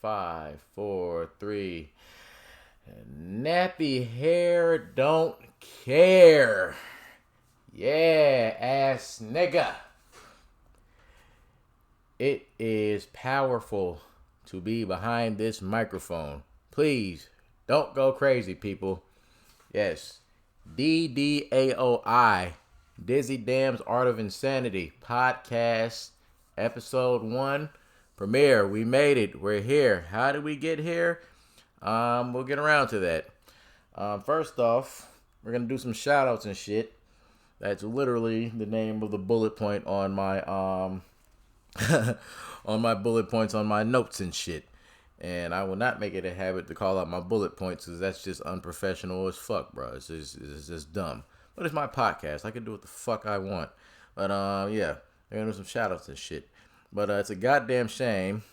5, 4, 3. Nappy hair don't care. Yeah, ass nigga. It is powerful to be behind this microphone. Please don't go crazy, people. Yes, DDAOI, DiiZzy DHAM Art of Insanity podcast, episode 1 premiere. We made it. We're here. How did we get here? We'll get around to that. First off, we're gonna do some shout outs and shit. That's literally the name of the bullet point on my on my bullet points on my notes and shit. And I will not make it a habit to call out my bullet points because that's just unprofessional as fuck, bro. It's just dumb. But it's my podcast. I can do what the fuck I want. But yeah, we're gonna do some shout outs and shit. But it's a goddamn shame.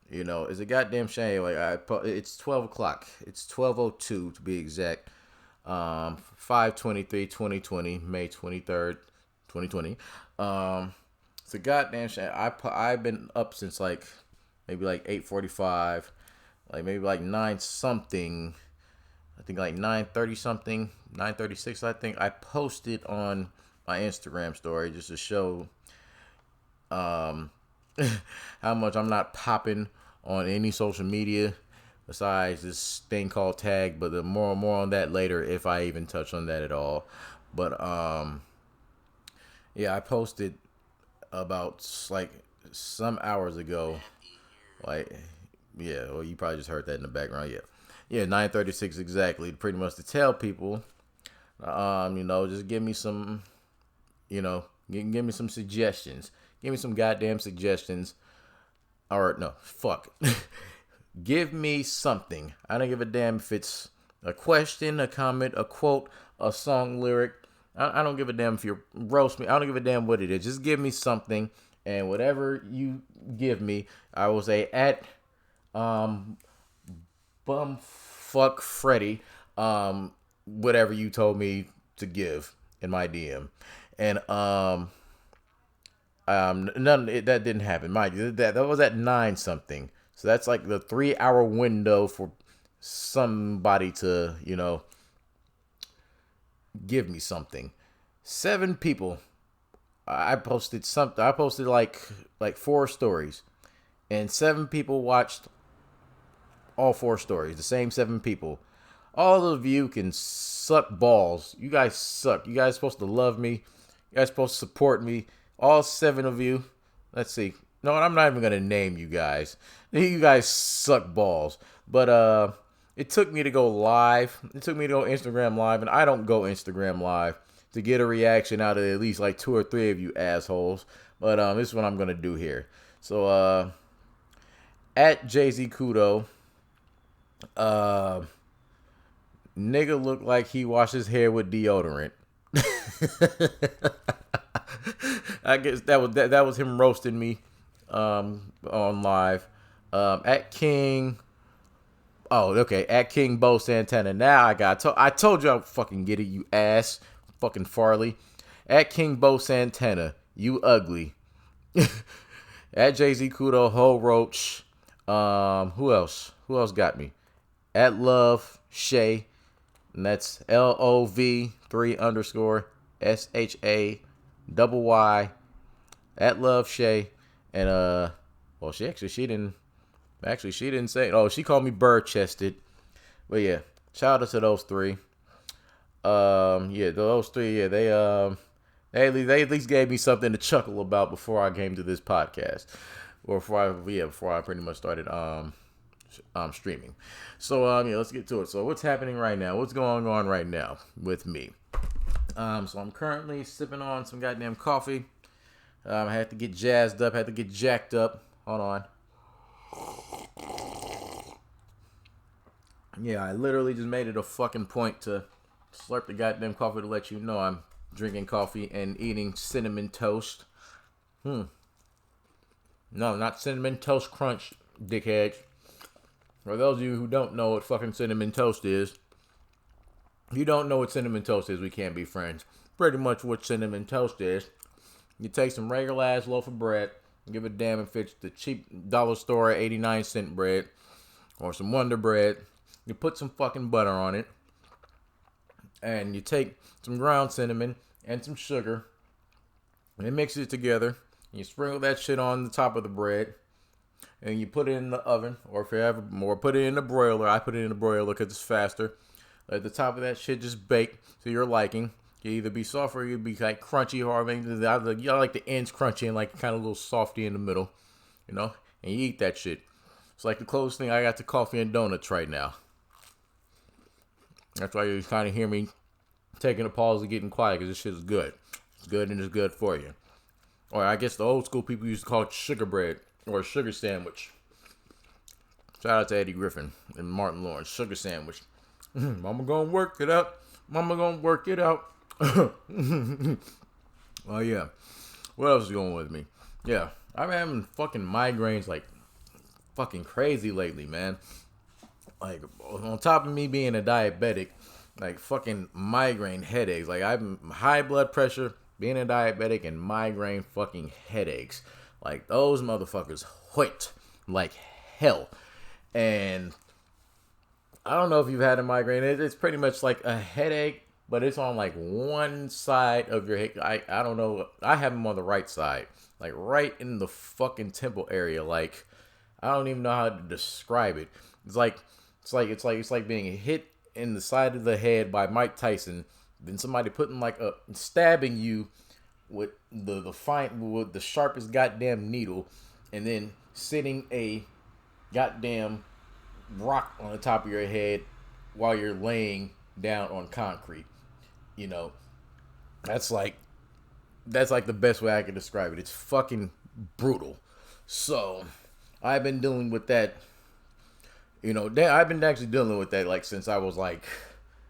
You know, it's a goddamn shame. Like it's 12 o'clock. It's 12:02 to be exact. 5/23/2020, May 23rd, 2020. It's a goddamn shame. I've been up since maybe 8:45, maybe 9 something. I think 9:30 something, 9:36. I think I posted on my Instagram story just to show how much I'm not popping on any social media besides this thing called tag, but the more on that later if I even touch on that at all. But yeah, I posted about some hours ago. Yeah, well, you probably just heard that in the background. Yeah, 9:36 exactly. Pretty much to tell people, just give me some, give me some suggestions. Give me some goddamn suggestions. Or no, fuck. Give me something. I don't give a damn if it's a question, a comment, a quote, a song lyric. I don't give a damn if you roast me. I don't give a damn what it is. Just give me something, and whatever you give me, I will say at bumfuck Freddy, whatever you told me to give in my DM, and that didn't happen. Mind you, that was at 9 something. So that's like the 3-hour window for somebody to, give me something. 7 people. I posted something. I posted like 4 stories, and 7 people watched all 4 stories. The same 7 people. All of you can suck balls. You guys suck. You guys supposed to love me. You guys supposed to support me. All 7 of you. Let's see. No, I'm not even gonna name you guys. You guys suck balls. But it took me to go live. It took me to go Instagram live, and I don't go Instagram live to get a reaction out of at least 2 or 3 of you assholes. But this is what I'm gonna do here. So at Jay-Z Kudo, nigga looked like he washed his hair with deodorant. I guess that was him roasting me on live. At King. Oh, okay. At King Bo Santana. Now I told you I would fucking get it, you ass. Fucking Farley. At King Bo Santana. You ugly. At Jay-Z Kudo Ho Roach. Who else? Who else got me? At Love Shay. And that's LOV3_SHAYY. At Love Shay. And well, she didn't say it. Oh, she called me bird chested. But yeah, shout out to those 3. Yeah, those 3, yeah, they at least gave me something to chuckle about before I came to this podcast. Or before I pretty much started streaming. So yeah, let's get to it. So what's happening right now? What's going on right now with me? So I'm currently sipping on some goddamn coffee. I had to get jazzed up, had to get jacked up. Hold on. Yeah, I literally just made it a fucking point to slurp the goddamn coffee to let you know I'm drinking coffee and eating cinnamon toast. No, not cinnamon toast crunch, dickheads. For those of you who don't know what fucking cinnamon toast is, if you don't know what cinnamon toast is, we can't be friends. Pretty much what cinnamon toast is, you take some regular ass loaf of bread, Give a damn if it's the cheap dollar store 89-cent bread or some Wonder Bread. You put some fucking butter on it. And you take some ground cinnamon and some sugar. And mix it together. And you sprinkle that shit on the top of the bread. And you put it in the oven. Or if you have more, put it in the broiler. I put it in the broiler because it's faster. Let the top of that shit just bake to your liking. You either be soft or you be like crunchy, or maybe I like the ends crunchy and like kind of a little softy in the middle, you know. And you eat that shit. It's like the closest thing I got to coffee and donuts right now. That's why you kind of hear me taking a pause and getting quiet, because this shit is good. It's good and it's good for you. Or I guess the old school people used to call it sugar bread or a sugar sandwich. Shout out to Eddie Griffin and Martin Lawrence. Sugar sandwich. Mama gonna work it out. Mama gonna work it out. Oh yeah. What else is going with me? Yeah. I've been having fucking migraines like fucking crazy lately, man. Like on top of me being a diabetic, like fucking migraine headaches. Like I'm high blood pressure, being a diabetic, and migraine fucking headaches. Like those motherfuckers hurt like hell. And I don't know if you've had a migraine. It's pretty much like a headache, but it's on like one side of your head. I don't know. I have them on the right side, like right in the fucking temple area. Like I don't even know how to describe it. It's like being hit in the side of the head by Mike Tyson. Then somebody putting like stabbing you with with the sharpest goddamn needle, and then sitting a goddamn rock on the top of your head while you're laying down on concrete. You know, that's like the best way I can describe it. It's fucking brutal. So I've been dealing with that. You know, I've been actually dealing with that like since I was like,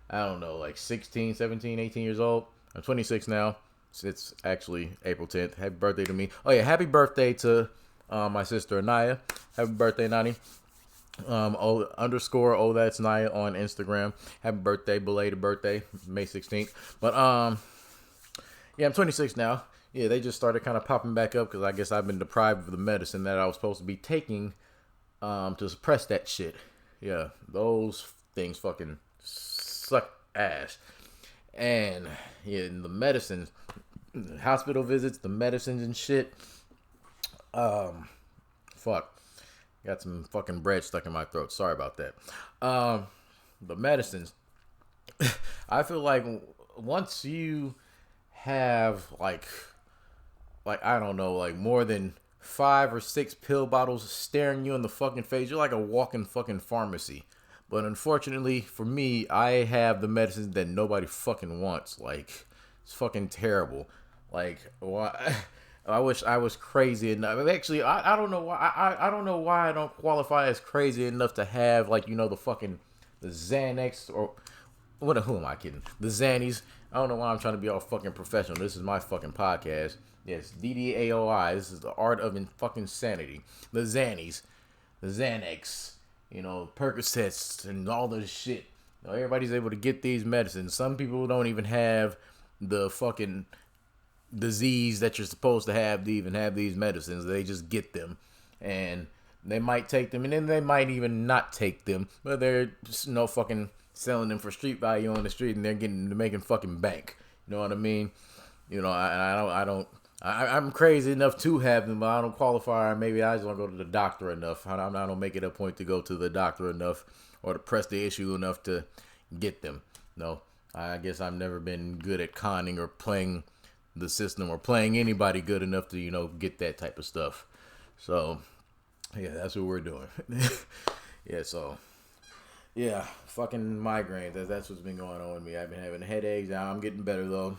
I don't know, like 16, 17, 18 years old. I'm 26 now. It's actually April 10th. Happy birthday to me. Oh yeah, happy birthday to my sister Anaya. Happy birthday, Nani. _oh that's Naya on Instagram. Happy birthday, belated birthday, May 16th. But yeah, I'm 26 now. Yeah, they just started kind of popping back up because I guess I've been deprived of the medicine that I was supposed to be taking to suppress that shit. Yeah, those things fucking suck ass. And yeah, the medicines, hospital visits, the medicines and shit. Fuck. Got some fucking bread stuck in my throat. Sorry about that. The medicines. I feel like once you have like I don't know, like more than 5 or 6 pill bottles staring you in the fucking face, you're like a walking fucking pharmacy. But unfortunately for me, I have the medicines that nobody fucking wants. Like it's fucking terrible. Like why? I wish I was crazy enough. Actually, I don't know why. I don't know why I don't qualify as crazy enough to have, like, you know, the Xanax or who am I kidding? The Xannies. I don't know why I'm trying to be all fucking professional. This is my fucking podcast. Yes, DDAOI. This is the art of fucking sanity. The Xannies, the Xanax, you know, Percocets and all this shit. You know, everybody's able to get these medicines. Some people don't even have the fucking disease that you're supposed to have to even have these medicines. They just get them, and they might take them, and then they might even not take them, but they're just fucking selling them for street value on the street, and they're making fucking bank. You know what I mean? You know, I'm crazy enough to have them, but I don't qualify. Maybe I just don't go to the doctor enough. I don't make it a point to go to the doctor enough or to press the issue enough to get them. No, I guess I've never been good at conning or playing the system or playing anybody good enough to, you know, get that type of stuff. So yeah, that's what we're doing. Yeah, so yeah, fucking migraines. That's what's been going on with me. I've been having headaches. Now I'm getting better though.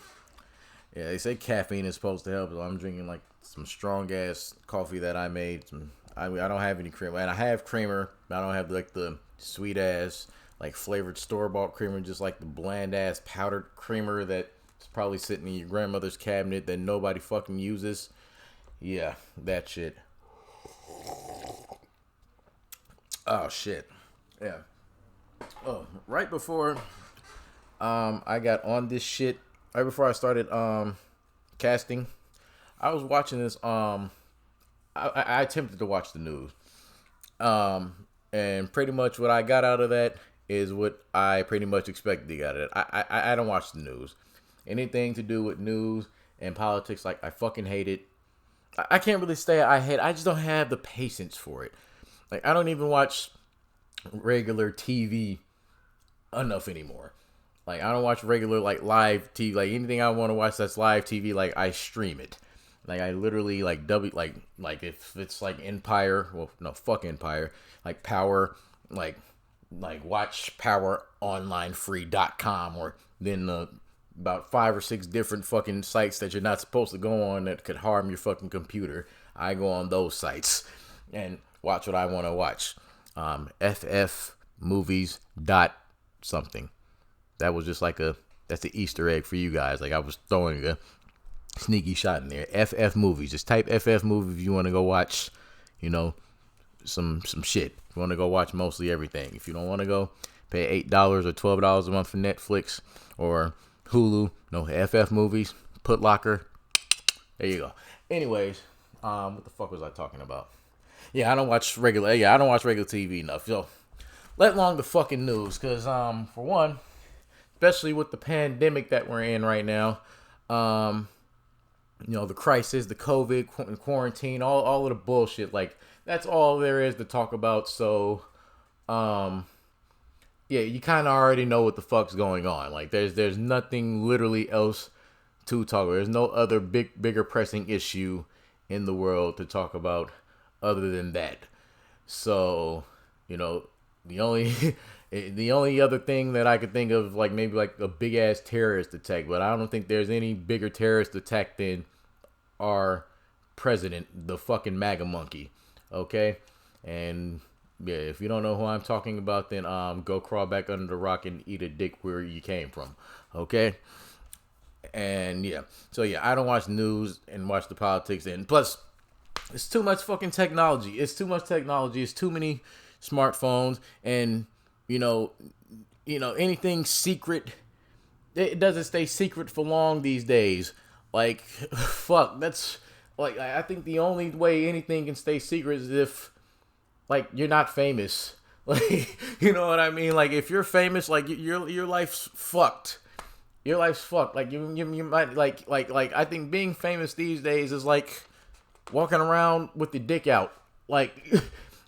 Yeah, they say caffeine is supposed to help, so I'm drinking like some strong ass coffee that I made. I don't have any creamer, and I have creamer, but I don't have like the sweet ass like flavored store bought creamer, just like the bland ass powdered creamer that it's probably sitting in your grandmother's cabinet that nobody fucking uses. Yeah, that shit. Oh shit. Yeah. Oh, right before I got on this shit, right before I started casting, I was watching this I attempted to watch the news. And pretty much what I got out of that is what I pretty much expected to get out of it. I don't watch the news. Anything to do with news and politics, like, I fucking hate it. I can't really say I just don't have the patience for it. Like, I don't even watch regular TV enough anymore. Like, I don't watch regular, like, live TV. Like, anything I want to watch that's live TV, like, I stream it. Like, I literally, like, like if it's like Empire, well, no, fuck Empire, like Power, like watch poweronlinefree.com, or then about 5 or 6 different fucking sites that you're not supposed to go on that could harm your fucking computer. I go on those sites and watch what I want to watch. ffmovies dot something. That was just like that's the Easter egg for you guys. Like, I was throwing a sneaky shot in there. FF movies. Just type FF movie if you want to go watch, some shit. If you want to go watch mostly everything. If you don't want to go, pay $8 or $12 a month for Netflix or Hulu. No, FF movies. Put Locker. There you go. Anyways, what the fuck was I talking about? I don't watch regular TV enough. Let alone the fucking news, because for one, especially with the pandemic that we're in right now, the crisis, the COVID, quarantine, all of the bullshit, like, that's all there is to talk about. So, you kind of already know what the fuck's going on. Like, there's nothing literally else to talk about. There's no other bigger pressing issue in the world to talk about other than that. So, the only the only other thing that I could think of, like, maybe like a big ass terrorist attack, but I don't think there's any bigger terrorist attack than our president, the fucking MAGA monkey. Okay? And if you don't know who I'm talking about, then go crawl back under the rock and eat a dick where you came from. Okay? And so I don't watch news and watch the politics, and plus it's too much fucking technology. It's too much technology. It's too many smartphones, and anything secret, it doesn't stay secret for long these days. Like, fuck, that's like, I think the only way anything can stay secret is if, like, you're not famous. Like, you know what I mean? Like, if you're famous, like, your life's fucked. Your life's fucked. Like, you might, like I think being famous these days is like walking around with your dick out. Like,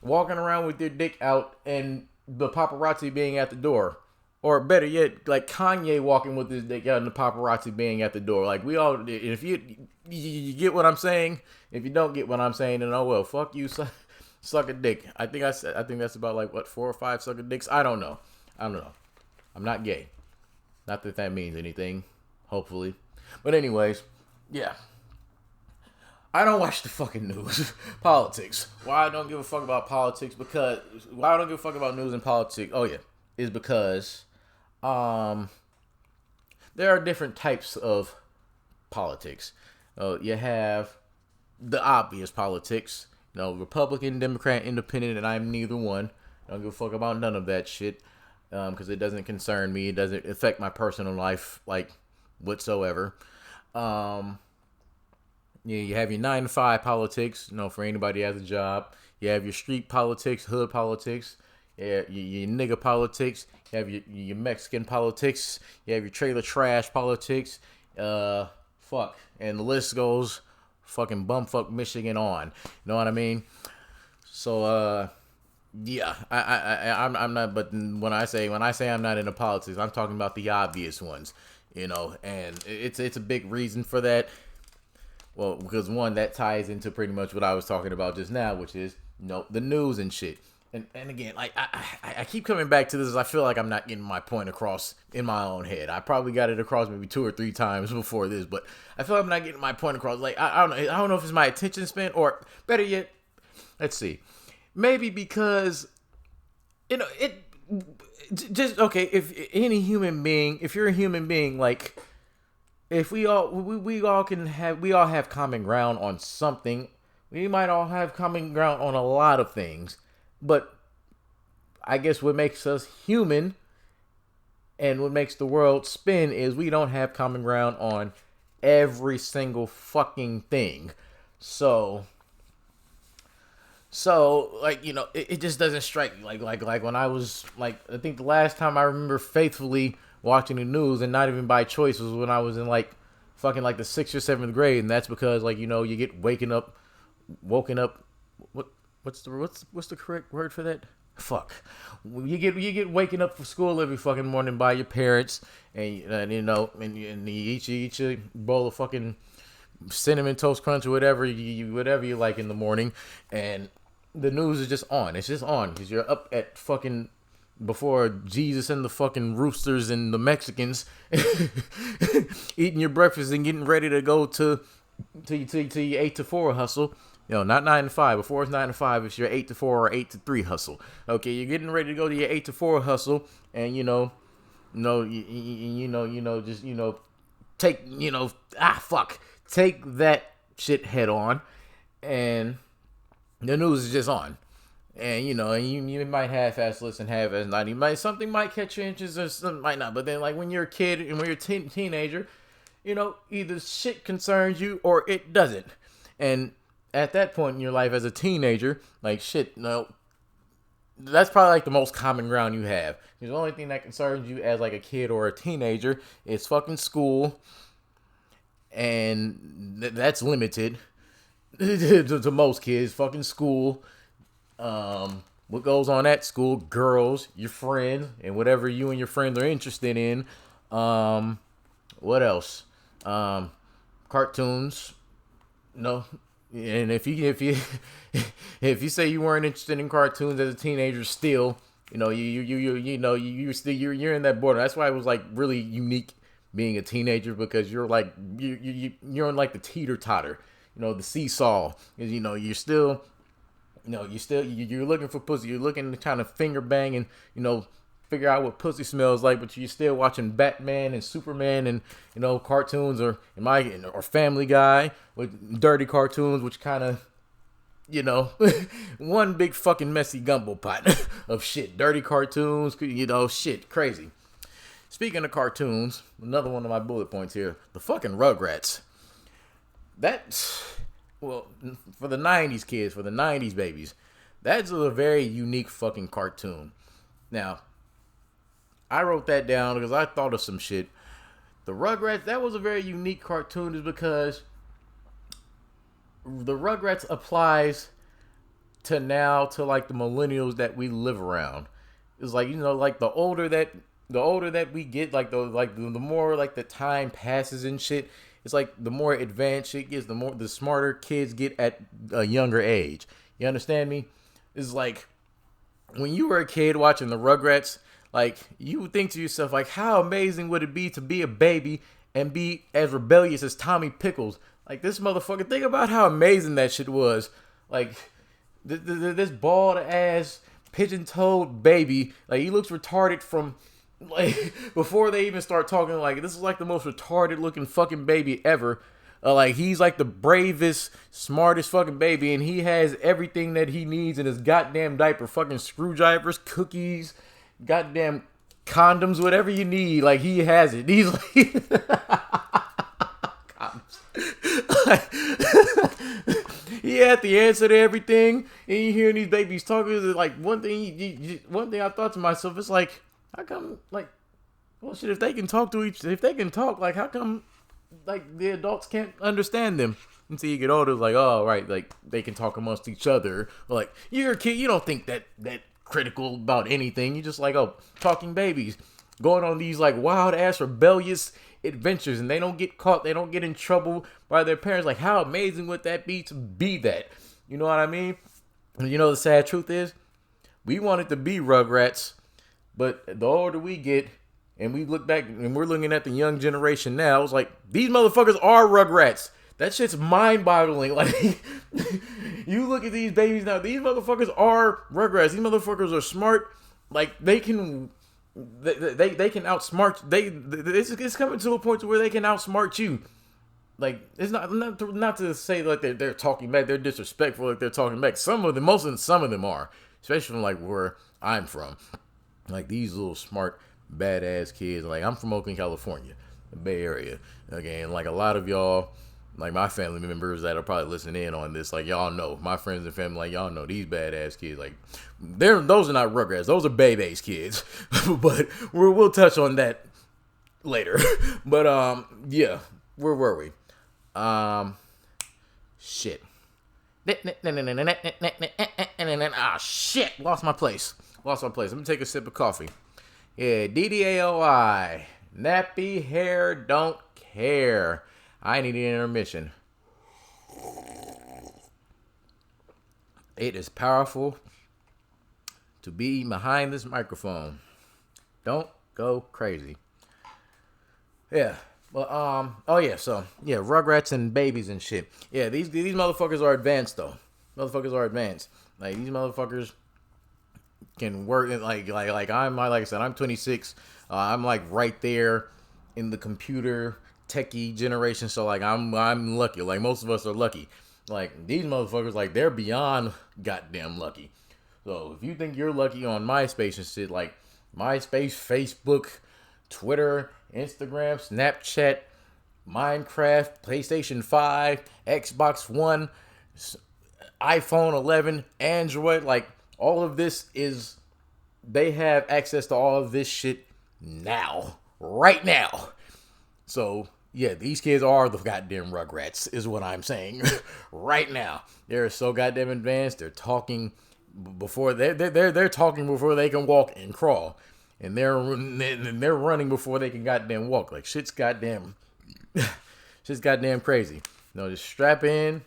walking around with your dick out and the paparazzi being at the door. Or better yet, like Kanye walking with his dick out and the paparazzi being at the door. Like, we all, if you get what I'm saying, if you don't get what I'm saying, then oh well, fuck you, suck a dick. I think that's about, like, what, 4 or 5 sucking dicks? I don't know. I'm not gay. Not that means anything, hopefully. But anyways, I don't watch the fucking news. Politics. Why I don't give a fuck about politics? Why I don't give a fuck about news and politics? Is because there are different types of politics. You have the obvious politics. Republican, Democrat, Independent, and I'm neither one. I don't give a fuck about none of that shit. Because it doesn't concern me. It doesn't affect my personal life, like, whatsoever. You have your 9-to-5 politics, for anybody who has a job. You have your street politics, hood politics. Your nigga politics. You have your Mexican politics. You have your trailer trash politics. And the list goes fucking bumfuck Michigan on. You know what I mean? So, I'm not. But when I say I'm not into politics, I'm talking about the obvious ones, and it's a big reason for that. Well, because one, that ties into pretty much what I was talking about just now, which is the news and shit. And again, like, I keep coming back to this. I feel like I'm not getting my point across in my own head. I probably got it across maybe 2 or 3 times before this, but I feel like I'm not getting my point across. Like, I don't know if it's my attention span, or better yet, let's see. Maybe because, it just, okay, if you're a human being, like, if we all have common ground on something, we might all have common ground on a lot of things, but I guess what makes us human and what makes the world spin is we don't have common ground on every single fucking thing. So, So like, it just doesn't strike me. Like when I was like, I think the last time I remember faithfully watching the news, and not even by choice, was when I was in like fucking like the 6th or 7th grade, and that's because like, you get woken up. What what's the correct word for that? Fuck. You get waking up for school every fucking morning by your parents, and you eat your bowl of fucking cinnamon toast crunch or whatever you like in the morning, and the news is just on. It's just on because you're up at fucking before Jesus and the fucking roosters and the Mexicans, eating your breakfast and getting ready to go to your 8 to 4 hustle. Not 9 to 5. Before it's 9 to 5, it's your 8 to 4 or 8 to 3 hustle. Okay, you're getting ready to go to your 8 to 4 hustle, and just take take that shit head on, and the news is just on. And you might half-ass listen, half-ass not. Something might catch your interest or something might not. But then, like when you're a kid and when you're a teenager, either shit concerns you or it doesn't. And at that point in your life as a teenager, like shit, no, that's probably like the most common ground you have. The only thing that concerns you as like a kid or a teenager is fucking school, and that's limited to most kids. Fucking school. What goes on at school, girls, your friends, and whatever you and your friends are interested in. What else? Cartoons. No. And if you if you say you weren't interested in cartoons as a teenager, still, you're in that border. That's why it was like really unique being a teenager, because you're like you're on like the teeter totter, the seesaw. You're still. You're looking for pussy. You're looking to kind of finger bang and, figure out what pussy smells like, but you're still watching Batman and Superman and, cartoons or Family Guy with dirty cartoons, which kind of, one big fucking messy gumbo pot of shit. Dirty cartoons, shit, crazy. Speaking of cartoons, another one of my bullet points here, the fucking Rugrats. Well, for the 90s kids, for the 90s babies, that's a very unique fucking cartoon. Now, I wrote that down because I thought of some shit. The Rugrats, that was a very unique cartoon, is because the Rugrats applies to like the millennials that we live around. It's like, like the older that we get, like the more like the time passes and shit, it's like the more advanced shit gets, the smarter kids get at a younger age. You understand me? It's like when you were a kid watching the Rugrats, like you would think to yourself, like, how amazing would it be to be a baby and be as rebellious as Tommy Pickles? Like this motherfucker, think about how amazing that shit was. Like this bald ass pigeon-toed baby, like he looks retarded from. Like before they even start talking, like this is like the most retarded looking fucking baby ever. Like he's like the bravest, smartest fucking baby, and he has everything that he needs in his goddamn diaper. Fucking screwdrivers, cookies, goddamn condoms, whatever you need. Like he has it. He's like he had the answer to everything, and you hearing these babies talking. Like one thing I thought to myself, it's like, how come, like, well, shit, if they can talk, like, how come, like, the adults can't understand them? Until you get older, it's like, oh, right, like, they can talk amongst each other. Or, like, you're a kid, you don't think that critical about anything. You're just like, oh, talking babies. Going on these, like, wild-ass, rebellious adventures, and they don't get caught, they don't get in trouble by their parents. Like, how amazing would that be to be that? You know what I mean? And the sad truth is, we wanted to be Rugrats. But the older we get, and we look back, and we're looking at the young generation now, it's like, these motherfuckers are Rugrats. That shit's mind-boggling. Like, you look at these babies now, these motherfuckers are Rugrats. These motherfuckers are smart. Like, they can outsmart. It's coming to a point to where they can outsmart you. Like, it's not to say like they're talking back, they're disrespectful, like they're talking back. Some of them are, especially from like where I'm from. Like these little smart, badass kids. Like I'm from Oakland, California, the Bay Area. Okay, and like a lot of y'all, Like my family members that are probably listening in on this, like y'all know, my friends and family, like y'all know these badass kids. Like those are not Rugrats, those are Bebe's kids. But we'll touch on that later. But yeah, where were we? Shit. Ah, shit. Lost my place. Let me take a sip of coffee. Yeah, DDAOI. Nappy hair don't care. I need an intermission. It is powerful to be behind this microphone. Don't go crazy. Yeah. Well, oh yeah, so yeah, Rugrats and babies and shit. Yeah, these motherfuckers are advanced though. Like these motherfuckers can work like I said, I'm 26. I'm like right there in the computer techie generation. So like I'm lucky. Like most of us are lucky. Like these motherfuckers, like they're beyond goddamn lucky. So if you think you're lucky on MySpace and shit, like MySpace, Facebook, Twitter, Instagram, Snapchat, Minecraft, PlayStation 5, Xbox One, iPhone 11, Android, like all of this is, they have access to all of this shit now, right now. So yeah, these kids are the goddamn Rugrats, is what I'm saying. Right now, they're so goddamn advanced. They're talking before they're talking before they can walk and crawl. And they're running before they can goddamn walk. Like shit's goddamn crazy. You know, just strap in.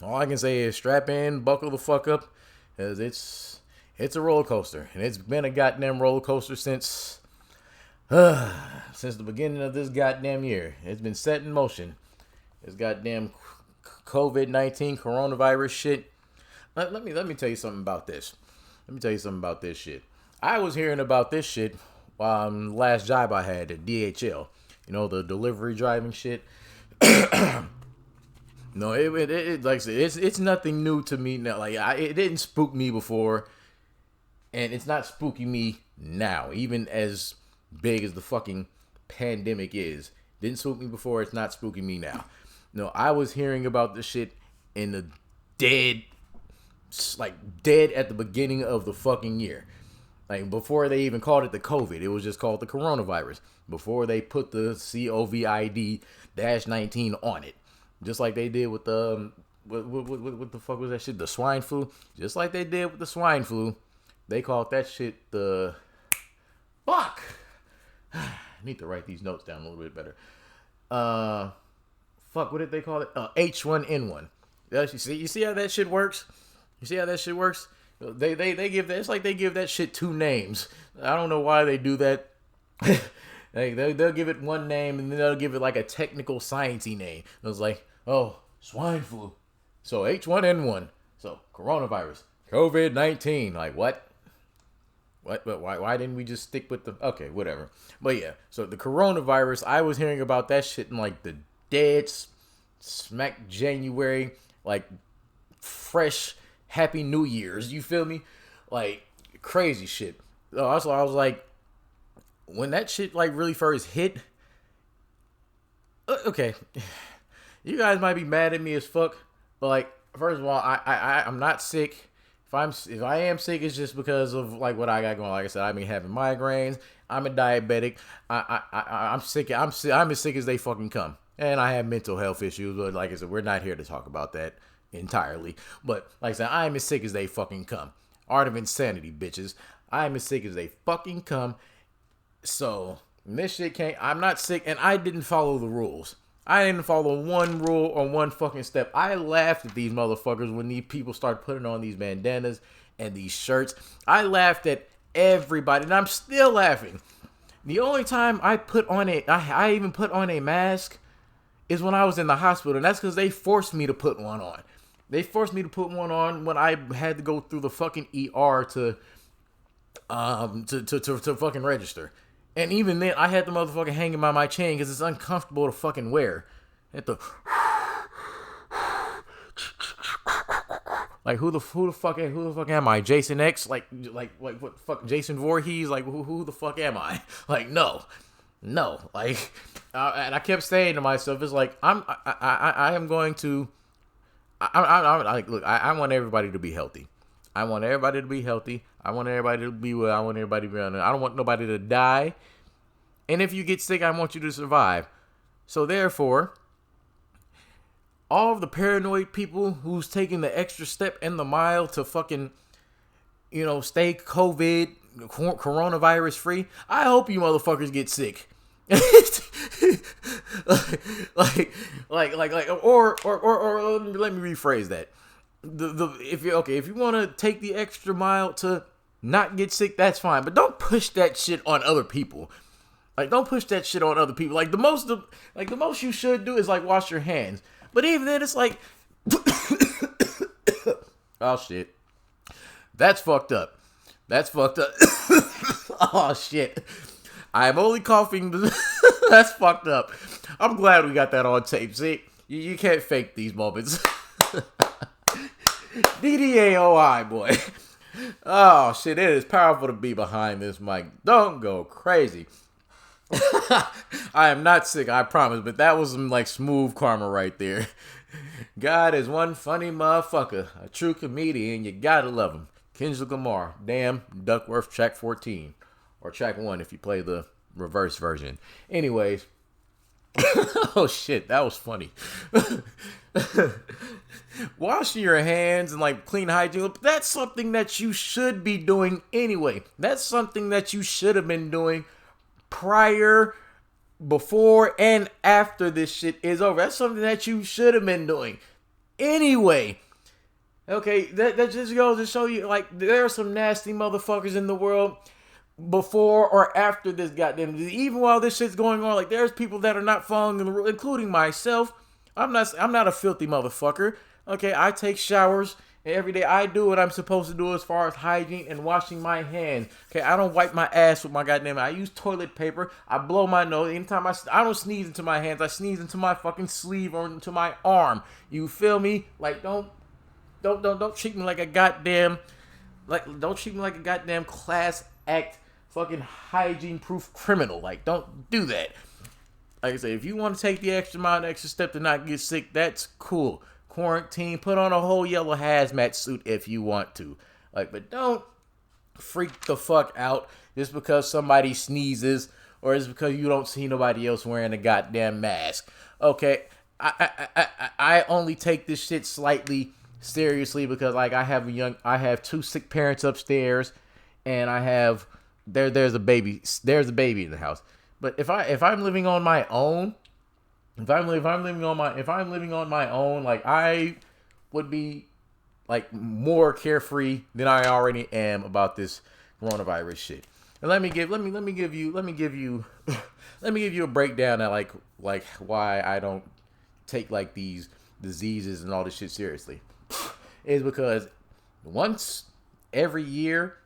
All I can say is strap in, buckle the fuck up, cause it's a roller coaster, and it's been a goddamn roller coaster since the beginning of this goddamn year. It's been set in motion. This goddamn COVID-19 coronavirus shit. Let me tell you something about this. Shit. I was hearing about this shit last job I had at DHL. You know, the delivery driving shit. No, it like I said, it's nothing new to me now. Like it didn't spook me before, and it's not spooking me now. Even as big as the fucking pandemic is, didn't spook me before. It's not spooking me now. No, I was hearing about this shit in the dead at the beginning of the fucking year. Like before they even called it the COVID, it was just called the coronavirus. Before they put the COVID-19 on it, just like they did with the what the fuck was that shit? The swine flu. Just like they did with the swine flu, they called that shit the fuck. I need to write these notes down a little bit better. Fuck, what did they call it? H1N1. You see how that shit works? They give that, it's like they give that shit two names. I don't know why they do that. They'll give it one name and then they'll give it like a technical sciencey name. It was like, oh, swine flu. So H1N1. So coronavirus. COVID-19. Like what? But why didn't we just stick with the, okay, whatever. But yeah, so the coronavirus, I was hearing about that shit in like the dead smack January, like fresh Happy New Year's, you feel me? Like crazy shit. Also, I was like, when that shit like really first hit, okay, you guys might be mad at me as fuck, but like, first of all, I'm not sick. If I am sick, it's just because of like what I got going. Like I said, I've been having migraines. I'm a diabetic. I'm sick. I'm as sick as they fucking come, and I have mental health issues. But like I said, we're not here to talk about that entirely. But like I said, I'm as sick as they fucking come. Art of insanity, bitches. I'm as sick as they fucking come. So this shit can't. I'm not sick, and I didn't follow the rules. I didn't follow one rule or one fucking step. I laughed at these motherfuckers when these people start putting on these bandanas and these shirts. I laughed at everybody, and I'm still laughing. The only time I even put on a mask is when I was in the hospital, and that's because they forced me to put one on. They forced me to put one on when I had to go through the fucking ER to fucking register. And even then, I had the motherfucker hanging by my chain because it's uncomfortable to fucking wear. Like who the fuck am I? Jason X? Like what the fuck? Jason Voorhees? Like who the fuck am I? Like no, like And I kept saying to myself, it's like I am going to. I like look. I want everybody to be healthy. I want everybody to be healthy. I want everybody to be well. I want everybody to be on. I don't want nobody to die. And if you get sick, I want you to survive. So therefore, all of the paranoid people who's taking the extra step and the mile to fucking, stay coronavirus free, I hope you motherfuckers get sick. Or let me rephrase that. If you want to take the extra mile to not get sick, that's fine. But don't push that shit on other people. Don't push that shit on other people. The most you should do is wash your hands. But even then, it's oh shit, that's fucked up. Oh shit, I'm only coughing. That's fucked up. I'm glad we got that on tape. See, you can't fake these moments. DDAOI, boy. Oh shit, it is powerful to be behind this mic. Don't go crazy. I am not sick, I promise, but that was some smooth karma right there. God is one funny motherfucker, a true comedian, you gotta love him. Kendrick Lamar, damn, Duckworth, track 14. Or track 1 if you play the reverse version. Anyways. Oh shit, that was funny. Washing your hands and clean hygiene, that's something that you should be doing anyway. That's something that you should have been doing prior, before, and after this shit is over. That's something that you should have been doing anyway. Okay, that just goes to show you, there are some nasty motherfuckers in the world before or after this goddamn, even while this shit's going on. There's people that are not following the rule, including myself. I'm not a filthy motherfucker. Okay, I take showers every day. I do what I'm supposed to do as far as hygiene and washing my hands. Okay, I don't wipe my ass with my goddamn. I use toilet paper. I blow my nose. Anytime I don't sneeze into my hands. I sneeze into my fucking sleeve or into my arm. You feel me? Don't treat me like a goddamn don't treat me like a goddamn class act fucking hygiene proof criminal. Don't do that. Like I said, if you want to take the extra mile, the extra step to not get sick, that's cool. Quarantine, put on a whole yellow hazmat suit if you want to. But don't freak the fuck out just because somebody sneezes or just because you don't see nobody else wearing a goddamn mask. Okay, I only take this shit slightly seriously because I have 2 sick parents upstairs, and I have there's a baby in the house. But if I'm living on my own, if I'm living on my own, I would be more carefree than I already am about this coronavirus shit. And let me give you a breakdown at why I don't take these diseases and all this shit seriously. Is because once every year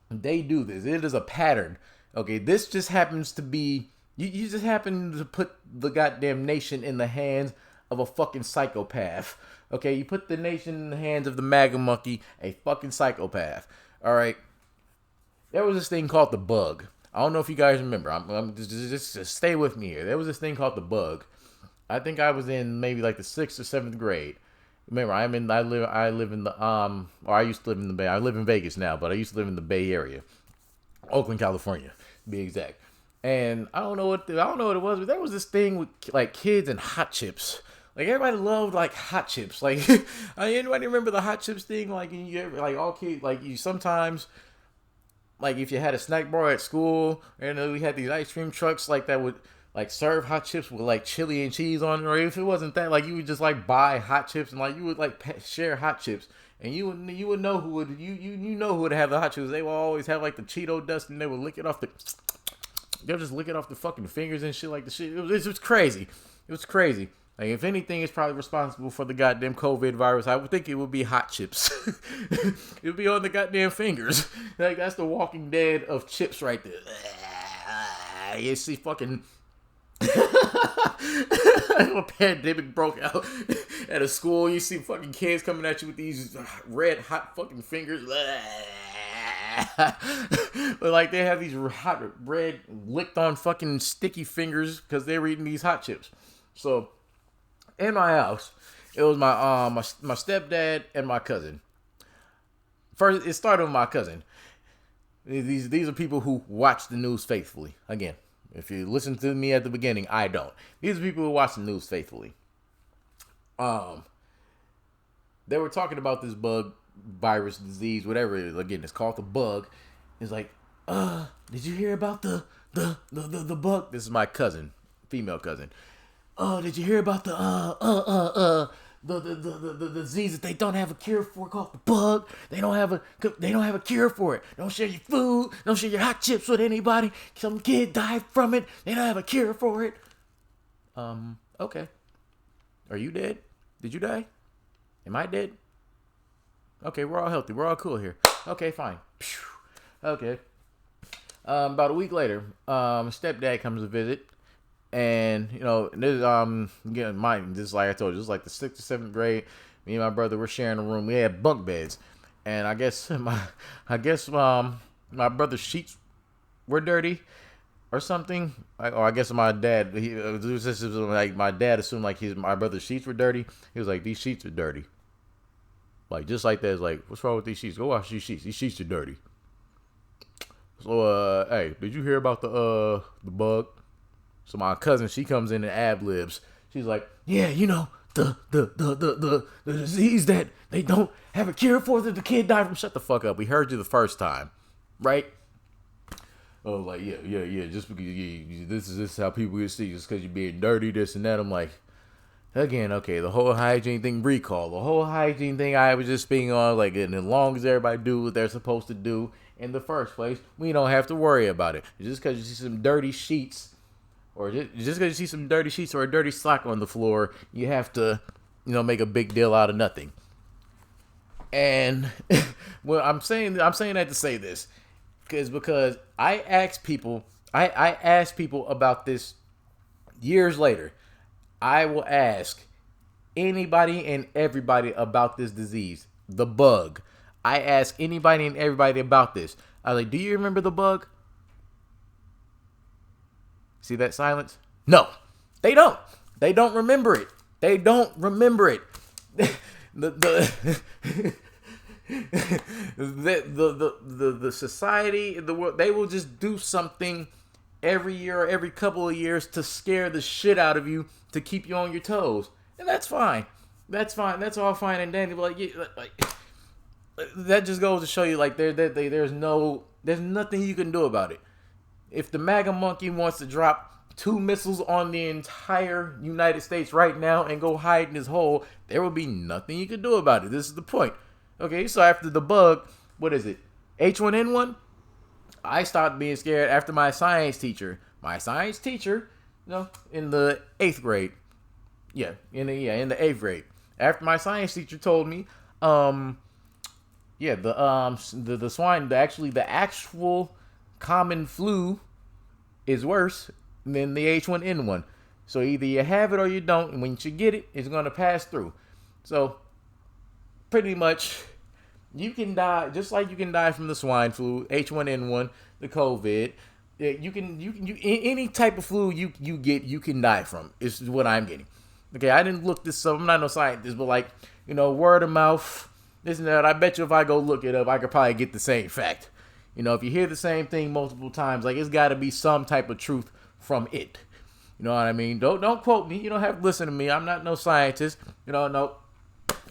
they do this. It is a pattern. Okay, this just happens to be, you just happen to put the goddamn nation in the hands of a fucking psychopath. Okay, you put the nation in the hands of the MAGA monkey, a fucking psychopath. Alright, there was this thing called the bug. I don't know if you guys remember. I'm just stay with me here. There was this thing called the bug. I think I was in maybe the 6th or 7th grade. Remember, I live in the I used to live in the Bay. I live in Vegas now, but I used to live in the Bay Area, Oakland, California, to be exact. And I don't know what it was, but there was this thing with kids and hot chips. Everybody loved hot chips. Anybody remember the hot chips thing? You ever, all kids, you sometimes, if you had a snack bar at school, and we had these ice cream trucks that would serve hot chips with chili and cheese on it, or if it wasn't that, you would just buy hot chips and you would share hot chips, and you would know who would know who would have the hot chips. They will always have the Cheeto dust, and they would lick it off they'll just lick it off the fucking fingers and shit the shit. It was crazy. It was crazy. If anything is probably responsible for the goddamn COVID virus, I would think it would be hot chips. It would be on the goddamn fingers. That's the Walking Dead of chips right there. You see fucking a pandemic broke out at a school. You see fucking kids coming at you with these red hot fucking fingers. But like they have these hot red licked on fucking sticky fingers because they were eating these hot chips. So in my house, it was my stepdad and my cousin. First, it started with my cousin. These are people who watch the news faithfully. Again, if you listen to me at the beginning, I don't. These are people who watch the news faithfully. They were talking about this bug, virus, disease, whatever it is. Again, it's called the bug. It's like, did you hear about the bug? This is my cousin, female cousin. Did you hear about the disease that they don't have a cure for called the bug? They don't have a cure for it. Don't share your food. Don't share your hot chips with anybody. Some kid died from it. They don't have a cure for it. Okay. Are you dead? Did you die? Am I dead? Okay, we're all healthy. We're all cool here. Okay, fine. Okay. About a week later, stepdad comes to visit. And, this again, this like I told you, this is like the 6th or 7th grade. Me and my brother were sharing a room. We had bunk beds. And I guess my brother's sheets were dirty or something. Or I guess my dad, my dad assumed like my brother's sheets were dirty. He was like, these sheets are dirty. Like, just like that. It's like, what's wrong with these sheets? Go wash these sheets. These sheets are dirty. So, hey, did you hear about the bug? So my cousin, she comes in and ad-libs. She's like, yeah, the disease that they don't have a cure for that the kid died from. Shut the fuck up. We heard you the first time, right? Oh, like, yeah. Just because this is how people get sick, just because you're being dirty, this and that. I'm like, again, okay, the whole hygiene thing, recall. The whole hygiene thing I was just speaking on, like, and as long as everybody do what they're supposed to do in the first place, we don't have to worry about it. Just because you see some dirty sheets, or just because you see some dirty sheets or a dirty sock on the floor, you have to, make a big deal out of nothing. And well, I'm saying that to say this, because I ask people about this years later. I will ask anybody and everybody about this disease, the bug. I ask anybody and everybody about this. I was like, do you remember the bug? See that silence? No, they don't. They don't remember it. They don't remember it. The society, the world, they will just do something every year or every couple of years to scare the shit out of you to keep you on your toes, and that's fine. That's fine. That's all fine and dandy. But that just goes to show you, like, there's nothing you can do about it. If the MAGA monkey wants to drop 2 missiles on the entire United States right now and go hide in his hole, there will be nothing you can do about it. This is the point. Okay, so after the bug, what is it? H1N1? I stopped being scared after my science teacher. In the 8th grade. In the 8th grade. After my science teacher told me, the swine, the actual common flu is worse than the H1N1. So either you have it or you don't, and when you get it, it's going to pass through. So pretty much you can die, just like you can die from the swine flu, H1N1, the COVID. You can any type of flu you get, you can die from. Is what I'm getting. Okay, I didn't look this up. I'm not no scientist, but word of mouth, this and that. I bet you if I go look it up, I could probably get the same fact. If you hear the same thing multiple times, like, it's got to be some type of truth from it. You know what I mean? Don't quote me. You don't have to listen to me. I'm not no scientist. No.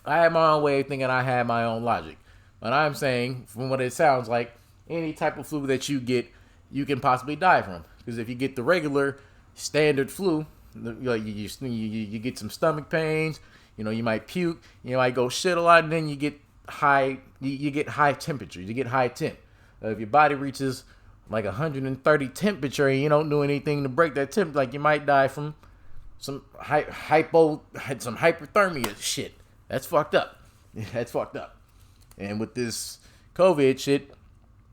I have my own way of thinking. I have my own logic. But I'm saying, from what it sounds like, any type of flu that you get, you can possibly die from. Because if you get the regular standard flu, you get some stomach pains. You might puke. You might go shit a lot, and then you get high. You get high temperature. You get high temp. If your body reaches like 130 temperature and you don't do anything to break that temp, like, you might die from some hypothermia shit. That's fucked up. That's fucked up. And with this COVID shit,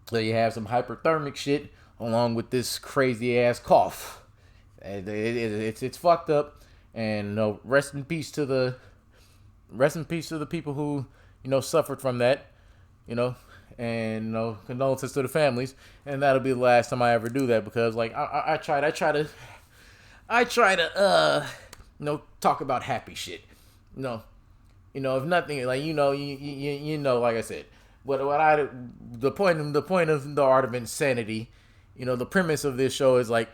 so you have some hyperthermic shit along with this crazy ass cough. It's fucked up. And rest in peace to the people who suffered from that. and condolences to the families. And that'll be the last time I ever do that, because like I try to talk about happy shit. If nothing, like like I said, the point of the art of insanity, the premise of this show is like,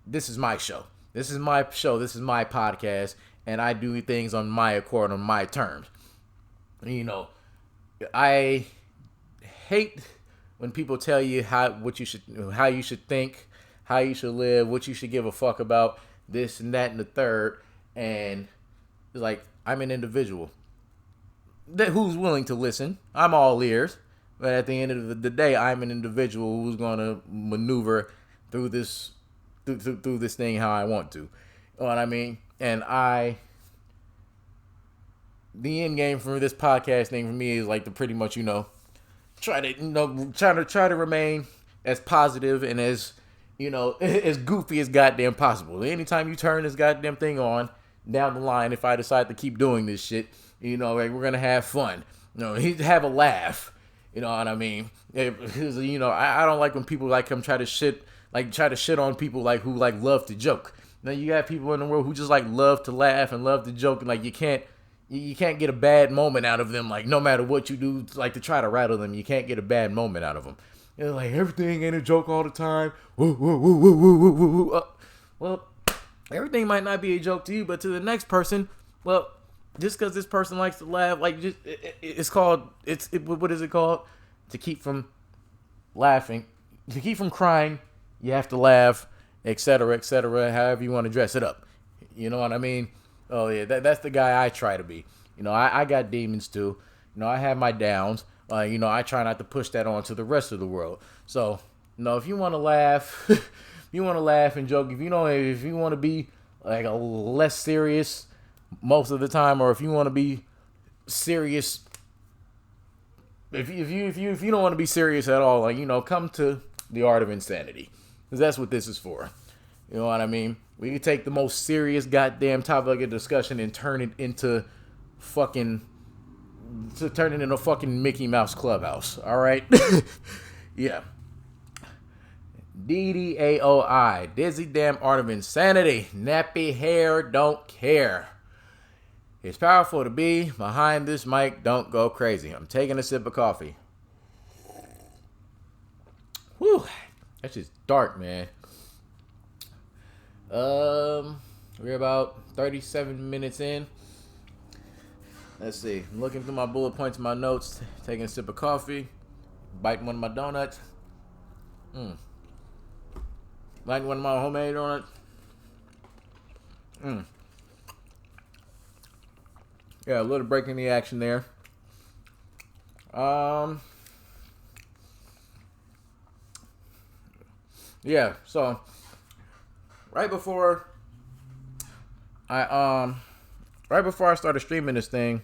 this is my show. This is my show. This is my podcast, and I do things on my accord, on my terms. I hate when people tell you how you should think, how you should live, what you should give a fuck about, this and that and the third. And it's like, I'm an individual who's willing to listen. I'm all ears. But at the end of the day, I'm an individual who's going to maneuver through this thing how I want to. You know what I mean? And the end game for this podcast thing for me is like to pretty much, try to remain as positive and as, as goofy as goddamn possible. Anytime you turn this goddamn thing on down the line, if I decide to keep doing this shit, like, we're gonna have fun. Have a laugh. You know what I mean? I don't like when people like come try to shit on people like who like love to joke. Now you got people in the world who just like love to laugh and love to joke, and like you can't get a bad moment out of them. Like, no matter what you do, like, to try to rattle them, you can't get a bad moment out of them. Like, everything ain't a joke all the time. Woo, woo, woo, woo, woo, woo, woo, woo. Well, everything might not be a joke to you, but to the next person, well, just because this person likes to laugh, like, what is it called? To keep from laughing, to keep from crying, you have to laugh, etc., however you want to dress it up. You know what I mean? Oh yeah, that's the guy I try to be. I got demons too. I have my downs. I try not to push that on to the rest of the world. So, if you want to laugh, and joke, if you want to be like a less serious most of the time, or if you want to be serious, if you don't want to be serious at all, like, come to the Art of Insanity, because that's what this is for. You know what I mean? We can take the most serious goddamn topic of discussion and turn it into fucking Mickey Mouse Clubhouse. All right? Yeah. DDAOI. DiiZzy DHAM Art of Insanity. Nappy hair, don't care. It's powerful to be behind this mic. Don't go crazy. I'm taking a sip of coffee. Whew. That's just dark, man. We're about 37 minutes in. Let's see. I'm looking through my bullet points in my notes, taking a sip of coffee, biting one of my donuts. Biting one of my homemade donuts. Yeah, a little break in the action there. Yeah, so right before I started streaming this thing,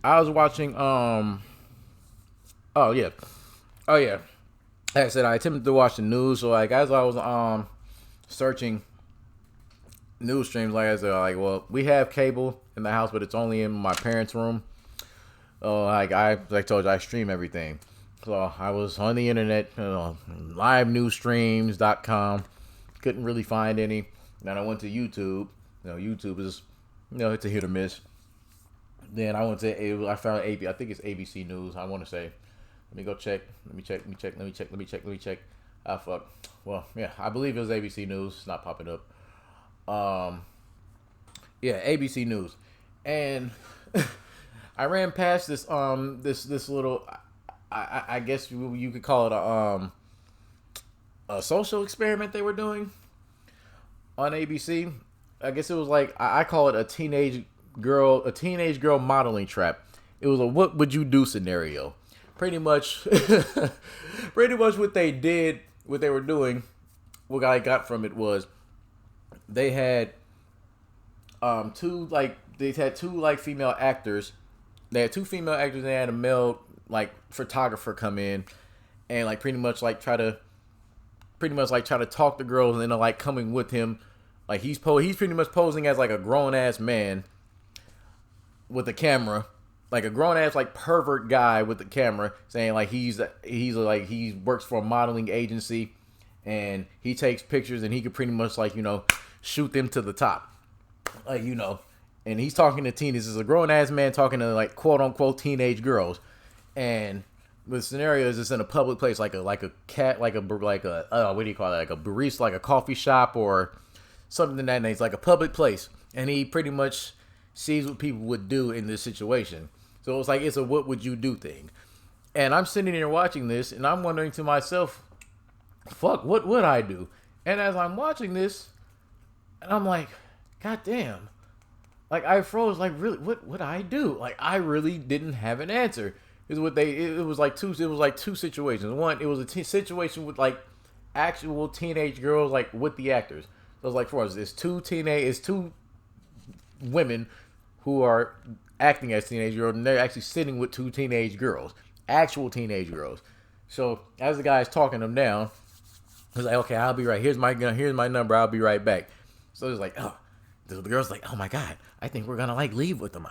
I was watching oh yeah. Like I said, I attempted to watch the news. So like, as I was searching news streams, like I said, like, well, we have cable in the house, but it's only in my parents' room. Like I told you, I stream everything. So I was on the internet, livenewsstreams.com. Couldn't really find any. Then I went to YouTube. YouTube is, it's a hit or miss. Then I found I think it's ABC News, I want to say. Let me go check. Let me check. Ah, fuck. Well, yeah, I believe it was ABC News. It's not popping up. Yeah, ABC News. And I ran past this this little, I guess you could call it a social experiment they were doing on ABC. I guess it was like, I call it a teenage girl modeling trap. It was a what would you do scenario. Pretty much what they were doing, what I got from it was they had two female actors. They had two female actors and they had a male like photographer come in and like pretty much try to talk to girls, and then like coming with him. Like he's pretty much posing as like a grown ass man with a camera, like a grown ass like pervert guy with the camera saying like he works for a modeling agency and he takes pictures and he could pretty much like, you know, shoot them to the top. Like, you know, and he's talking to teenagers. This is a grown ass man talking to like quote unquote teenage girls. And the scenario is it's in a public place, like a what do you call it? Like a barista, like a coffee shop or something in that nature. It's like a public place. And he pretty much sees what people would do in this situation. So it's like, it's a what would you do thing. And I'm sitting here watching this and I'm wondering to myself, fuck, what would I do? And as I'm watching this, and I'm like, God damn. Like, I froze, like, really, what would I do? Like, I really didn't have an answer. It was like two situations. One, it was a situation with, like, actual teenage girls, like, with the actors. So it's like, for us, it's two women who are acting as teenage girls, and they're actually sitting with two teenage girls. Actual teenage girls. So, as the guy's talking them down, he's like, okay, I'll be right. Here's my number. I'll be right back. So it's like, oh, the girl's like, oh my God, I think we're gonna like leave with them.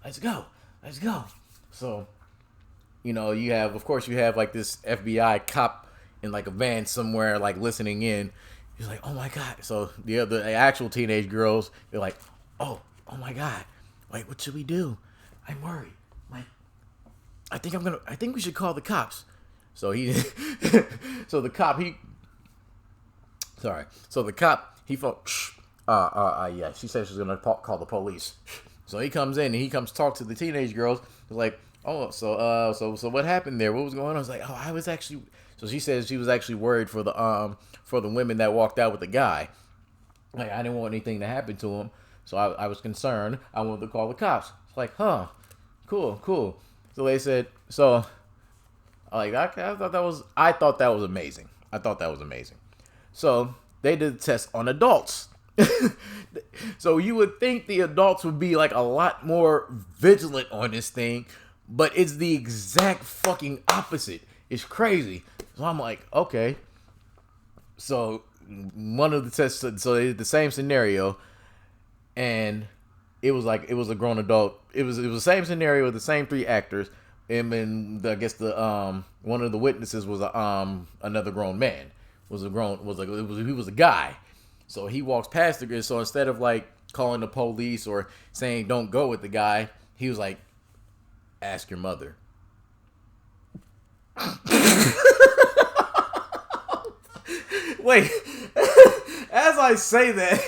Let's go. So, you know, you have like this FBI cop in like a van somewhere, like listening in. He's like, oh my God. So the actual teenage girls, they're like, oh my God, wait, what should we do? I'm worried. Like, I think we should call the cops. So the cop, he thought, yeah, she said she's gonna call the police. So he comes in and he comes talk to the teenage girls. He's like, oh, so what happened there? What was going on? I was like, oh, I was actually. So she says she was actually worried for the women that walked out with the guy. Like, I didn't want anything to happen to him, so I was concerned. I wanted to call the cops. It's like, huh, cool. So they said, so like I thought that was amazing. So they did the test on adults. So you would think the adults would be like a lot more vigilant on this thing, but it's the exact fucking opposite. It's crazy. So I'm like, okay. So one of the tests, so they did the same scenario, and it was a grown adult. It was the same scenario with the same three actors, and then I guess the one of the witnesses was another grown man. He was a guy. So he walks past the girl. So instead of like calling the police or saying don't go with the guy, he was like, ask your mother. Wait, as I say that,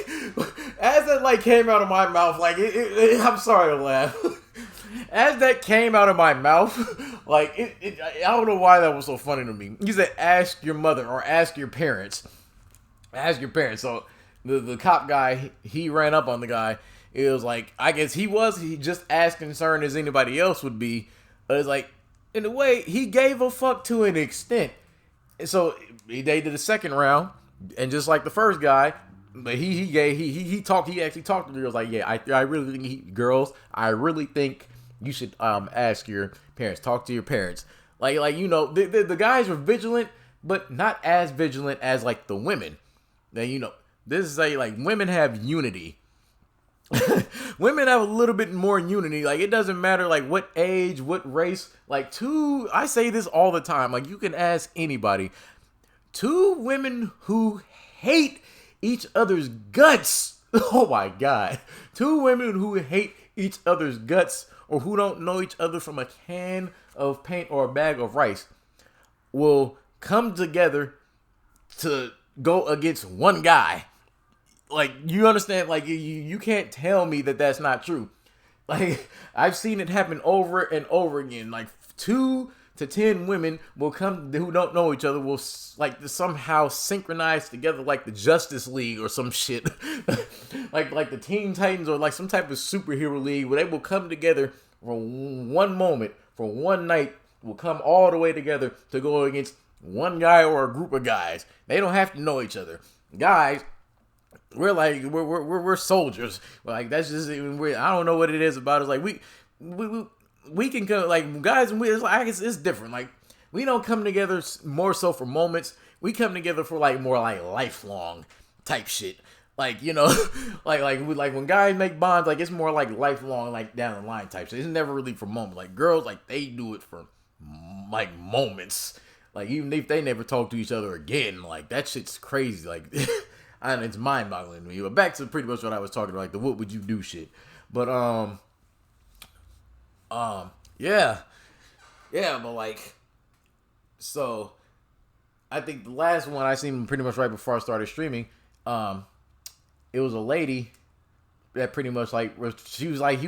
as that like came out of my mouth, like I'm sorry to laugh. As that came out of my mouth, like I don't know why that was so funny to me. He said, ask your mother or ask your parents. Ask your parents. So the cop guy, he ran up on the guy. It was like, I guess he just as concerned as anybody else would be. But it's like, in a way, he gave a fuck to an extent. And so they did the second round, and just like the first guy, but he actually talked to the girls like, yeah, I really think I really think you should ask your parents, talk to your parents. Like you know, the guys were vigilant, but not as vigilant as like the women. Then you know, this is like women have unity. Women have a little bit more unity. Like, it doesn't matter like what age, what race. Like, I say this all the time. Like, you can ask anybody. Two women who hate each other's guts. Oh my God. Two women who hate each other's guts, or who don't know each other from a can of paint or a bag of rice, will come together to go against one guy. Like, you understand? Like, you can't tell me that that's not true. Like, I've seen it happen over and over again. Like, 2 to 10 women will come who don't know each other, will like somehow synchronize together like the Justice League or some shit. like the Teen Titans or like some type of superhero league, where they will come together for one moment, for one night, will come all the way together to go against one guy or a group of guys. They don't have to know each other. Guys, we're soldiers. Like, that's just, I don't know what it is about us. Like, we can come, like, guys, it's different. Like, we don't come together more so for moments. We come together for like more like lifelong type shit. Like, like when guys make bonds, like it's more like lifelong, like down the line type shit. It's never really for moments. Like girls, like they do it for like moments. Like even if they never talk to each other again, like that shit's crazy. Like, and it's mind boggling to me. But back to pretty much what I was talking about, like the what would you do shit. But yeah, but like, so I think the last one I seen pretty much right before I started streaming, it was a lady that pretty much like she was like